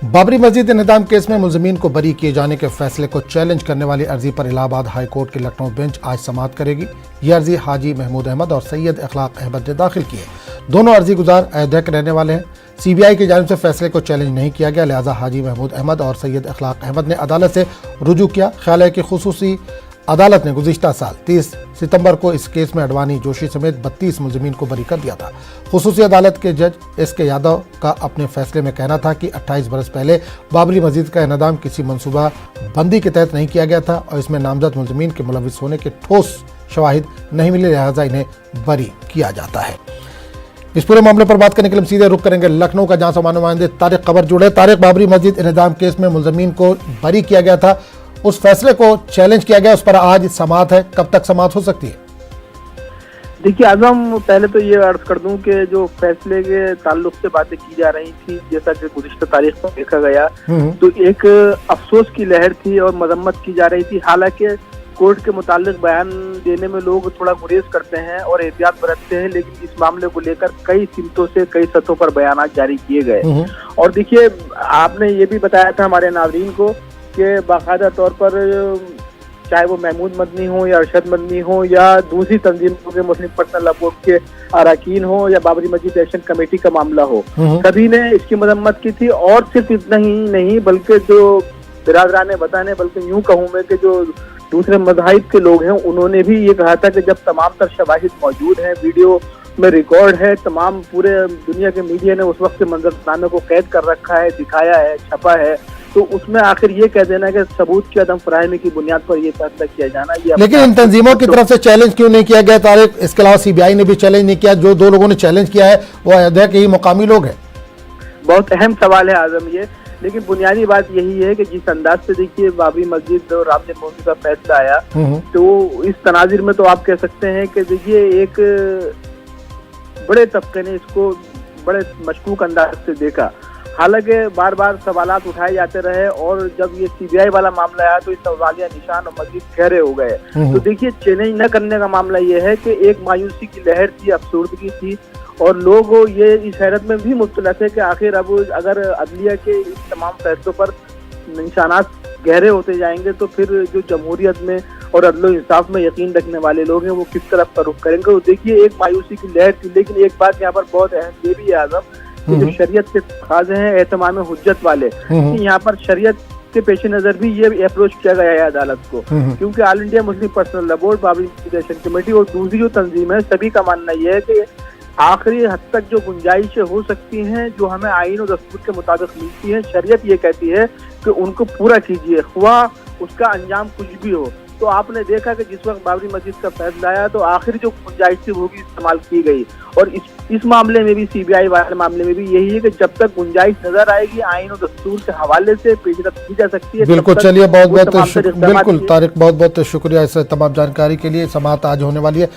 بابری مسجد انہدام case میں ملزمین کو بری کیے جانے کے فیصلے کو چیلنج کرنے والی عرضی پر الہ آباد ہائی کورٹ کی لکھنؤ بینچ آج سماعت کرے گی۔ یہ عرضی حاجی محمود احمد اور سید اخلاق احمد نے داخل کی ہے۔ دونوں عرضی گزار ایودھیا کے رہنے والے ہیں۔ سی بی آئی کی جانب سے فیصلے کو چیلنج نہیں کیا گیا، لہٰذا حاجی محمود احمد اور سید اخلاق احمد نے عدالت سے رجوع کیا۔ خیال ہے کہ خصوصی عدالت نے گزشتہ سال 30 ستمبر کو اس کیس میں اڈوانی، جوشی سمیت 32 ملزمین کو بری کر دیا تھا۔ خصوصی عدالت کے جج ایس کے یادو کا اپنے فیصلے میں کہنا تھا کہ 28 برس پہلے بابری مسجد کا انہدام کسی منصوبہ بندی کے تحت نہیں کیا گیا تھا اور اس میں نامزد ملزمین کے ملوث ہونے کے ٹھوس شواہد نہیں ملے، لہٰذا انہیں بری کیا جاتا ہے۔ اس پورے معاملے پر بات کرنے کے لیے ہم سیدھے رخ کریں گے لکھنؤ کا، جہاں سے ہمارے نمائندے طارق خبر جڑے۔ طارق، بابری مسجد انہدام کیس میں ملزمین کو بری کیا گیا تھا، اس فیصلے کو چیلنج کیا گیا، اس پر آج سماعت ہے، کب تک سماعت ہو سکتی ہے؟ دیکھیے اعظم، پہلے تو یہ عرض کر دوں کہ جو فیصلے کے تعلق سے باتیں کی جا رہی تھی، جیسا کہ گزشتہ تاریخ میں دیکھا گیا تو ایک افسوس کی لہر تھی اور مذمت کی جا رہی تھی۔ حالانکہ کورٹ کے متعلق بیان دینے میں لوگ تھوڑا گریز کرتے ہیں اور احتیاط برتتے ہیں، لیکن اس معاملے کو لے کر کئی سمتوں سے کئی سطحوں پر بیانات جاری کیے گئے۔ اور دیکھیے، آپ نے یہ بھی بتایا تھا ہمارے ناظرین کو کہ باقاعدہ طور پر چاہے وہ محمود مدنی ہوں یا ارشد مدنی ہوں یا دوسری تنظیموں کے مسلم پرسنل لا بورڈ کے اراکین ہوں یا بابری مسجد ایکشن کمیٹی کا معاملہ ہو، سبھی نے اس کی مذمت کی تھی۔ اور صرف اتنا ہی نہیں بلکہ جو برادران وطن ہے، بلکہ یوں کہوں میں کہ جو دوسرے مذاہب کے لوگ ہیں، انہوں نے بھی یہ کہا تھا کہ جب تمام تر شواہد موجود ہیں، ویڈیو میں ریکارڈ ہے، تمام پورے دنیا کے میڈیا نے اس وقت کے منظرنامے کو قید کر رکھا ہے، دکھایا ہے، چھپا ہے، تو اس میں آخر یہ کہہ دینا کہ ثبوت کی عدم فراہمی کی بنیاد پر یہ فیصلہ کیا جانا، یہ لیکن ان تنظیموں کی طرف سے چیلنج کیوں نہیں کیا گیا طارق؟ اس کے علاوہ سی بی آئی نے بھی چیلنج نہیں کیا، جو دو لوگوں نے چیلنج کیا ہے وہ ایودھیا کے ہی مقامی لوگ ہیں۔ بہت اہم سوال ہے اعظم یہ، لیکن بنیادی بات یہی ہے کہ جس انداز سے دیکھیے بابری مسجد اور رام جنم بھومی کا فیصلہ آیا، تو اس تناظر میں تو آپ کہہ سکتے ہیں کہ دیکھیے ایک بڑے طبقے نے اس کو بڑے مشکوک انداز سے دیکھا۔ حالانکہ بار بار سوالات اٹھائے جاتے رہے اور جب یہ سی بی آئی والا معاملہ آیا تو اس سوالیہ نشان اور مزید گہرے ہو گئے۔ تو دیکھیے، چیلنج نہ کرنے کا معاملہ یہ ہے کہ ایک مایوسی کی لہر تھی، افسردگی تھی، اور لوگ یہ اس حیرت میں بھی مبتلا تھے کہ آخر اب اگر عدلیہ کے اس تمام فیصلوں پر نشانات گہرے ہوتے جائیں گے تو پھر جو جمہوریت میں اور عدل و انصاف میں یقین رکھنے والے لوگ ہیں وہ کس طرف کا رخ کریں گے۔ دیکھیے، ایک مایوسی کی لہر تھی، لیکن ایک بات یہاں پر بہت اہم یہ بھی ہے اعظم کہ جو شریعت کے تقاضے ہیں اہتمام حجت والے، یہاں پر شریعت کے پیش نظر بھی یہ اپروچ کیا گیا ہے عدالت کو، کیونکہ آل انڈیا مسلم پرسنل لا بورڈ، بابری مسجد ایکشن کمیٹی اور دوسری جو تنظیم ہے، سبھی کا ماننا یہ ہے کہ آخری حد تک جو گنجائشیں ہو سکتی ہیں جو ہمیں آئین و دستور کے مطابق ملتی ہیں، شریعت یہ کہتی ہے کہ ان کو پورا کیجیے، خواہ اس کا انجام کچھ بھی ہو۔ تو آپ نے دیکھا کہ جس وقت بابری مسجد کا فیصلہ آیا تو آخری جو گنجائش تھی وہ بھی استعمال کی گئی، اور اس معاملے میں بھی سی بی آئی والے معاملے میں بھی یہی ہے کہ جب تک گنجائش نظر آئے گی آئین و دستور کے حوالے سے پیش رفت کی جا سکتی ہے۔ بالکل، چلیے بہت بہت بالکل طارق، بہت بہت شکریہ اس تمام جانکاری کے لیے۔ سماعت آج ہونے والی ہے۔